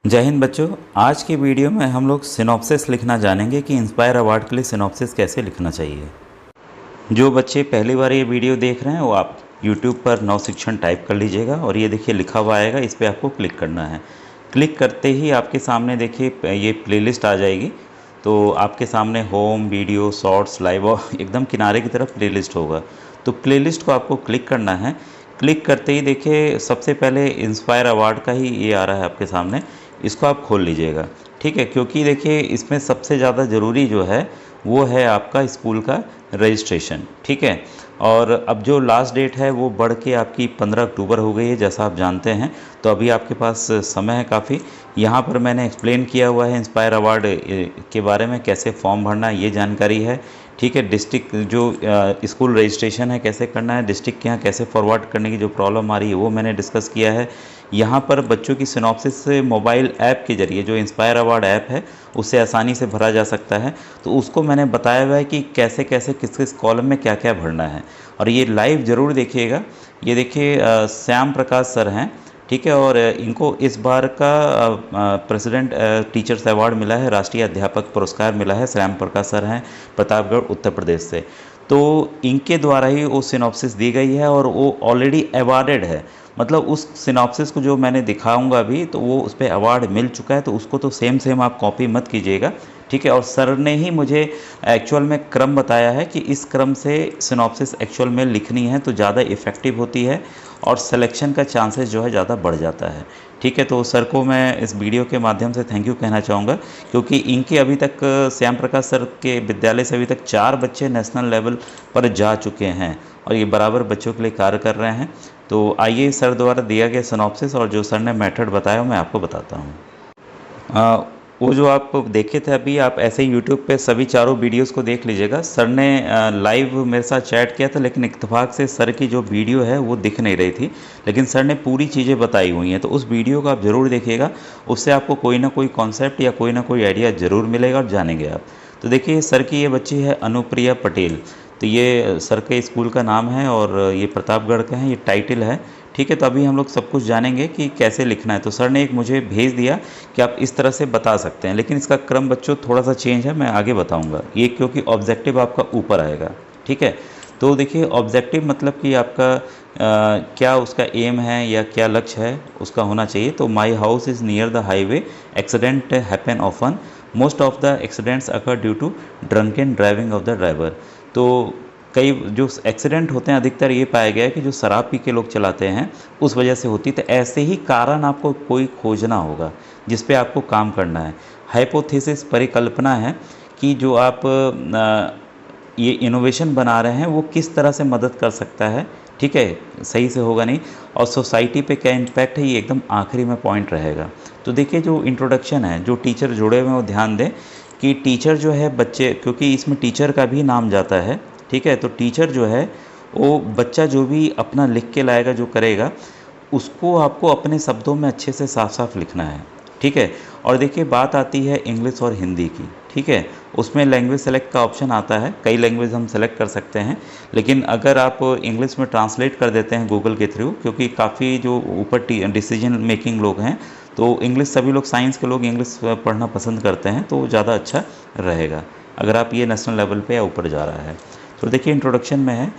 जय हिंद बच्चों। आज की वीडियो में हम लोग सिनॉप्सिस लिखना जानेंगे कि इंस्पायर अवार्ड के लिए सिनॉप्सिस कैसे लिखना चाहिए। जो बच्चे पहली बार ये वीडियो देख रहे हैं वो आप YouTube पर नव शिक्षण टाइप कर लीजिएगा और ये देखिए लिखा हुआ आएगा, इस पर आपको क्लिक करना है। क्लिक करते ही आपके सामने देखिए ये प्लेलिस्ट आ जाएगी। तो आपके सामने होम, वीडियो, शॉर्ट्स, लाइव और एकदम किनारे की तरफ प्लेलिस्ट होगा। तो प्लेलिस्ट को आपको क्लिक करना है। क्लिक करते ही देखिए सबसे पहले इंस्पायर अवार्ड का ही ये आ रहा है आपके सामने, इसको आप खोल लीजिएगा। ठीक है, क्योंकि देखिए इसमें सबसे ज़्यादा ज़रूरी जो है वो है आपका स्कूल का रजिस्ट्रेशन। ठीक है, और अब जो लास्ट डेट है वो बढ़ के आपकी 15 अक्टूबर हो गई है, जैसा आप जानते हैं। तो अभी आपके पास समय है काफ़ी। यहाँ पर मैंने एक्सप्लेन किया हुआ है इंस्पायर अवार्ड के बारे में, कैसे फॉर्म भरना है ये जानकारी है। ठीक है, डिस्ट्रिक्ट जो स्कूल रजिस्ट्रेशन है कैसे करना है, डिस्ट्रिक्ट के यहाँ कैसे फॉरवर्ड करने की जो प्रॉब्लम आ रही है वो मैंने डिस्कस किया है। यहाँ पर बच्चों की सिनॉप्सिस से मोबाइल ऐप के ज़रिए, जो इंस्पायर अवार्ड ऐप है उससे आसानी से भरा जा सकता है। तो उसको मैंने बताया हुआ है कि कैसे कैसे किस किस कॉलम में क्या क्या भरना है। और ये लाइव ज़रूर देखिएगा। ये देखिए श्याम प्रकाश सर हैं। ठीक है, और इनको इस बार का प्रेसिडेंट टीचर्स अवार्ड मिला है, राष्ट्रीय अध्यापक पुरस्कार मिला है। श्याम प्रकाश सर हैं, प्रतापगढ़ उत्तर प्रदेश से। तो इनके द्वारा ही वो सिनॉप्सिस दी गई है और वो ऑलरेडी अवार्डेड है। मतलब उस सिनॉप्सिस को जो मैंने दिखाऊंगा अभी, तो वो उस पर अवार्ड मिल चुका है। तो उसको तो सेम सेम आप कॉपी मत कीजिएगा। ठीक है, और सर ने ही मुझे एक्चुअल में क्रम बताया है कि इस क्रम से सिनॉप्सिस एक्चुअल में लिखनी है तो ज़्यादा इफ़ेक्टिव होती है और सिलेक्शन का चांसेस जो है ज़्यादा बढ़ जाता है। ठीक है, तो सर को मैं इस वीडियो के माध्यम से थैंक यू कहना चाहूँगा, क्योंकि इनके अभी तक श्याम प्रकाश सर के विद्यालय से अभी तक 4 बच्चे नेशनल लेवल पर जा चुके हैं और ये बराबर बच्चों के लिए कार्य कर रहे हैं। तो आइए सर द्वारा दिया गया सिनॉप्सिस और जो सर ने मेथड बताया मैं आपको बताता हूँ। वो जो आप देखे थे अभी, आप ऐसे ही यूट्यूब पे सभी चारों वीडियोस को देख लीजिएगा। सर ने लाइव मेरे साथ चैट किया था, लेकिन इत्तेफाक से सर की जो वीडियो है वो दिख नहीं रही थी, लेकिन सर ने पूरी चीज़ें बताई हुई हैं। तो उस वीडियो को आप ज़रूर देखिएगा, उससे आपको कोई ना कोई कॉन्सेप्ट या कोई ना कोई आइडिया ज़रूर मिलेगा और जानेंगे आप। तो देखिए सर की ये बच्ची है अनुप्रिया पटेल। तो ये सर के स्कूल का नाम है और ये प्रतापगढ़ का है, ये टाइटल है। ठीक है, तो अभी हम लोग सब कुछ जानेंगे कि कैसे लिखना है। तो सर ने एक मुझे भेज दिया कि आप इस तरह से बता सकते हैं, लेकिन इसका क्रम बच्चों थोड़ा सा चेंज है, मैं आगे बताऊंगा ये, क्योंकि ऑब्जेक्टिव आपका ऊपर आएगा। ठीक है, तो देखिए ऑब्जेक्टिव मतलब कि आपका क्या उसका एम है या क्या लक्ष्य है उसका होना चाहिए। तो my house is near the highway, accident happen often, most of the accidents occur due to drunken driving of the driver. तो कई जो एक्सीडेंट होते हैं अधिकतर ये पाया गया है कि जो शराब पी के लोग चलाते हैं उस वजह से होती। तो ऐसे ही कारण आपको कोई खोजना होगा जिस पे आपको काम करना है। हाइपोथेसिस परिकल्पना है कि जो आप ये इनोवेशन बना रहे हैं वो किस तरह से मदद कर सकता है। ठीक है, सही से होगा नहीं, और सोसाइटी पे क्या इम्पैक्ट है, ये एकदम आखिरी में पॉइंट रहेगा। तो देखिए जो इंट्रोडक्शन है, जो टीचर जुड़े हुए हैं वो ध्यान दें कि टीचर जो है बच्चे, क्योंकि इसमें टीचर का भी नाम जाता है। ठीक है, तो टीचर जो है वो बच्चा जो भी अपना लिख के लाएगा, जो करेगा, उसको आपको अपने शब्दों में अच्छे से साफ साफ लिखना है। ठीक है, और देखिए बात आती है इंग्लिश और हिंदी की। ठीक है, उसमें लैंग्वेज सेलेक्ट का ऑप्शन आता है, कई लैंग्वेज हम सेलेक्ट कर सकते हैं। लेकिन अगर आप इंग्लिश में ट्रांसलेट कर देते हैं गूगल के थ्रू, क्योंकि काफ़ी जो ऊपर डिसीजन मेकिंग लोग हैं तो इंग्लिश, सभी लोग साइंस के लोग इंग्लिश पढ़ना पसंद करते हैं, तो ज़्यादा अच्छा रहेगा अगर आप ये नेशनल लेवल पे या ऊपर जा रहा है। तो देखिए इंट्रोडक्शन में है,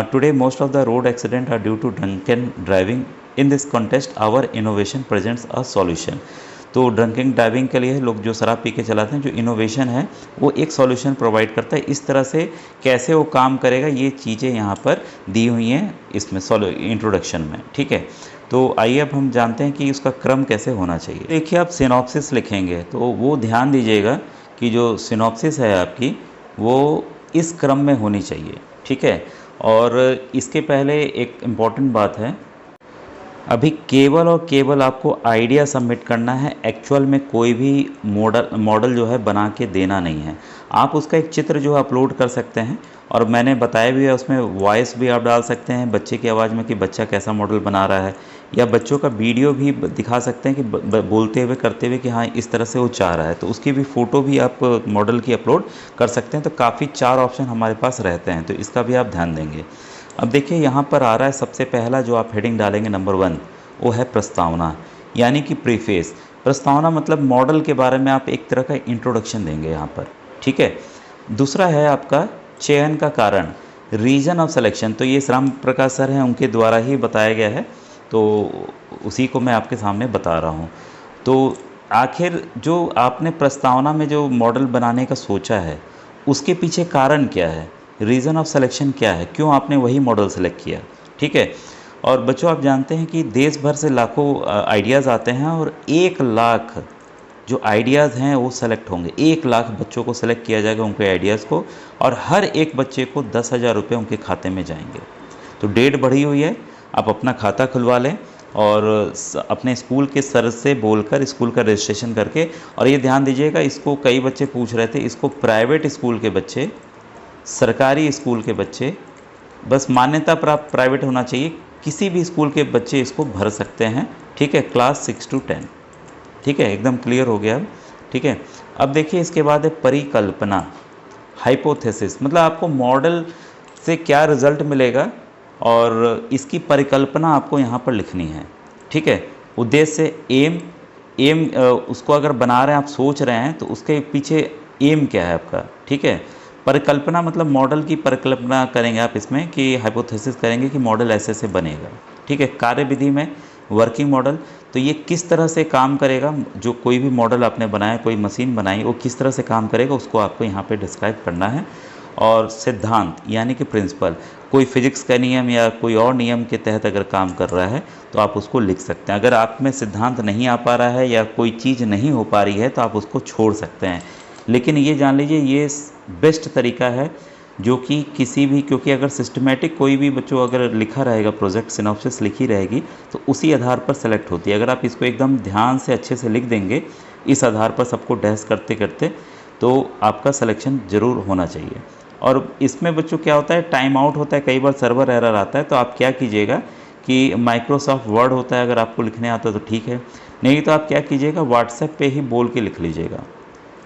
today most of the road accident are due to drunken driving, in this contest our innovation presents a solution. तो ड्रंकिंग ड्राइविंग के लिए लोग जो शराब पी के चलाते हैं, जो इनोवेशन है वो एक सॉल्यूशन प्रोवाइड करता है। इस तरह से कैसे वो काम करेगा ये चीज़ें यहाँ पर दी हुई हैं इसमें इंट्रोडक्शन में। ठीक है, तो आइए अब हम जानते हैं कि उसका क्रम कैसे होना चाहिए। देखिए आप सिनॉप्सिस लिखेंगे तो वो ध्यान दीजिएगा कि जो सिनॉप्सिस है आपकी वो इस क्रम में होनी चाहिए। ठीक है, और इसके पहले एक इम्पॉर्टेंट बात है, अभी केवल और केवल आपको आइडिया सबमिट करना है, एक्चुअल में कोई भी मॉडल जो है बना के देना नहीं है। आप उसका एक चित्र जो है अपलोड कर सकते हैं, और मैंने बताया भी है उसमें वॉइस भी आप डाल सकते हैं बच्चे की आवाज़ में कि बच्चा कैसा मॉडल बना रहा है, या बच्चों का वीडियो भी दिखा सकते हैं कि बोलते हुए करते हुए कि हाँ इस तरह से वो चाह रहा है, तो उसकी भी फ़ोटो भी आप मॉडल की अपलोड कर सकते हैं। तो काफ़ी 4 ऑप्शन हमारे पास रहते हैं, तो इसका भी आप ध्यान देंगे। अब देखिए यहाँ पर आ रहा है सबसे पहला जो आप हेडिंग डालेंगे नंबर 1, वो है प्रस्तावना, यानी कि प्रीफेस। प्रस्तावना मतलब मॉडल के बारे में आप एक तरह का इंट्रोडक्शन देंगे यहाँ पर, ठीक है। दूसरा है आपका चयन का कारण, रीजन ऑफ सिलेक्शन। तो ये श्याम प्रकाश सर हैं, उनके द्वारा ही बताया गया है, तो उसी को मैं आपके सामने बता रहा हूँ। तो आखिर जो आपने प्रस्तावना में जो मॉडल बनाने का सोचा है उसके पीछे कारण क्या है, रीज़न ऑफ सिलेक्शन क्या है, क्यों आपने वही मॉडल सेलेक्ट किया, ठीक है। और बच्चों आप जानते हैं कि देश भर से लाखों आइडियाज़ आते हैं और 1 लाख जो आइडियाज़ हैं वो सेलेक्ट होंगे। 1 लाख बच्चों को सेलेक्ट किया जाएगा उनके आइडियाज़ को, और हर एक बच्चे को 10,000 रुपये उनके खाते में जाएंगे। तो डेट बढ़ी हुई है, आप अपना खाता खुलवा लें और अपने स्कूल के सर से बोलकर स्कूल का रजिस्ट्रेशन करके। और ये ध्यान दीजिएगा, इसको कई बच्चे पूछ रहे थे, इसको प्राइवेट स्कूल के बच्चे, सरकारी स्कूल के बच्चे, बस मान्यता प्राप्त प्राइवेट होना चाहिए, किसी भी स्कूल के बच्चे इसको भर सकते हैं, ठीक है, क्लास 6 to 10, ठीक है, एकदम क्लियर हो गया, ठीक है। अब देखिए इसके बाद है परिकल्पना, हाइपोथेसिस, मतलब आपको मॉडल से क्या रिजल्ट मिलेगा और इसकी परिकल्पना आपको यहाँ पर लिखनी है, ठीक है। उद्देश्य, एम उसको अगर बना रहे हैं, आप सोच रहे हैं, तो उसके पीछे एम क्या है आपका, ठीक है। परिकल्पना मतलब मॉडल की परिकल्पना करेंगे आप इसमें, कि हाइपोथेसिस करेंगे कि मॉडल ऐसे से बनेगा, ठीक है। कार्यविधि में वर्किंग मॉडल, तो ये किस तरह से काम करेगा, जो कोई भी मॉडल आपने बनाया, कोई मशीन बनाई, वो किस तरह से काम करेगा उसको आपको यहाँ पे डिस्क्राइब करना है। और सिद्धांत यानी कि प्रिंसिपल, कोई फिजिक्स का नियम या कोई और नियम के तहत अगर काम कर रहा है तो आप उसको लिख सकते हैं। अगर आप में सिद्धांत नहीं आ पा रहा है या कोई चीज़ नहीं हो पा रही है तो आप उसको छोड़ सकते हैं, लेकिन ये जान लीजिए ये बेस्ट तरीका है जो कि किसी भी, क्योंकि अगर सिस्टमेटिक कोई भी बच्चों अगर लिखा रहेगा, प्रोजेक्ट सिनॉप्सिस लिखी रहेगी तो उसी आधार पर सेलेक्ट होती है। अगर आप इसको एकदम ध्यान से अच्छे से लिख देंगे इस आधार पर सबको डैश करते करते, तो आपका सिलेक्शन ज़रूर होना चाहिए। और इसमें बच्चों क्या होता है, टाइम आउट होता है, कई बार सर्वर एरर आता है, तो आप क्या कीजिएगा कि माइक्रोसॉफ्ट वर्ड होता है, अगर आपको लिखने आता है तो ठीक है, नहीं तो आप क्या कीजिएगा, व्हाट्सएप पे ही बोल के लिख लीजिएगा।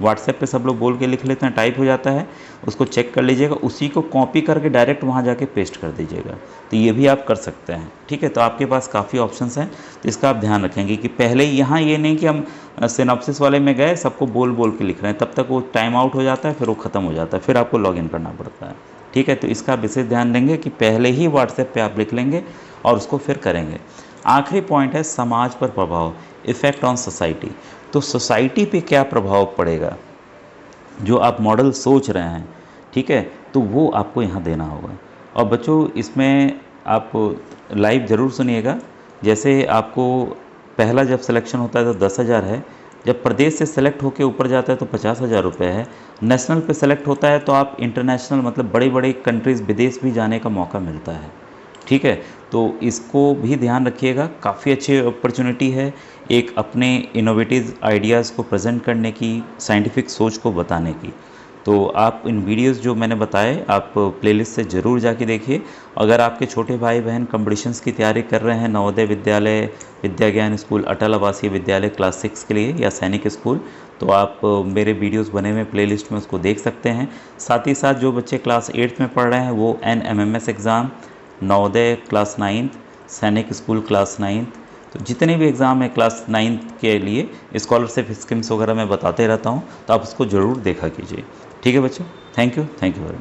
व्हाट्सएप पे सब लोग बोल के लिख लेते हैं, टाइप हो जाता है, उसको चेक कर लीजिएगा, उसी को कॉपी करके डायरेक्ट वहाँ जाके पेस्ट कर दीजिएगा। तो ये भी आप कर सकते हैं, ठीक है। तो आपके पास काफ़ी ऑप्शंस हैं, तो इसका आप ध्यान रखेंगे कि पहले यहाँ ये नहीं कि हम सिनॉप्सिस वाले में गए सबको बोल बोल के लिख रहे हैं, तब तक वो टाइम आउट हो जाता है, फिर वो ख़त्म हो जाता है, फिर आपको लॉगिन करना पड़ता है, ठीक है। तो इसका विशेष ध्यान देंगे कि पहले ही व्हाट्सएप पे आप लिख लेंगे और उसको फिर करेंगे। आखिरी पॉइंट है समाज पर प्रभाव, इफ़ेक्ट ऑन सोसाइटी। तो सोसाइटी पे क्या प्रभाव पड़ेगा जो आप मॉडल सोच रहे हैं, ठीक है, तो वो आपको यहाँ देना होगा। और बच्चों इसमें आप लाइव ज़रूर सुनिएगा। जैसे आपको पहला जब सिलेक्शन होता है तो 10,000 है, जब प्रदेश से सेलेक्ट होकर ऊपर जाता है तो 50,000 रुपये है, नेशनल पे सेलेक्ट होता है तो आप इंटरनेशनल मतलब बड़ी बड़ी कंट्रीज़ विदेश भी जाने का मौका मिलता है, ठीक है। तो इसको भी ध्यान रखिएगा, काफ़ी अच्छी अपॉर्चुनिटी है एक अपने इनोवेटिव आइडियाज़ को प्रेजेंट करने की, साइंटिफिक सोच को बताने की। तो आप इन वीडियोस जो मैंने बताए आप प्लेलिस्ट से ज़रूर जाके देखिए। अगर आपके छोटे भाई बहन कॉम्पिटिशन्स की तैयारी कर रहे हैं, नवोदय विद्यालय, विद्या ज्ञान स्कूल, अटल आवासीय विद्यालय क्लास 6 के लिए या सैनिक स्कूल, तो आप मेरे वीडियोस बने हुए प्लेलिस्ट में उसको देख सकते हैं। साथ ही साथ जो बच्चे क्लास 8 में पढ़ रहे हैं वो NMMS exam, Navodaya class 9th, सैनिक स्कूल क्लास 9th, तो जितने भी एग्ज़ाम है क्लास 9th के लिए स्कॉलरशिप स्कीम्स वगैरह मैं बताते रहता हूँ, तो आप उसको ज़रूर देखा कीजिए, ठीक है बच्चों। Thank you very much.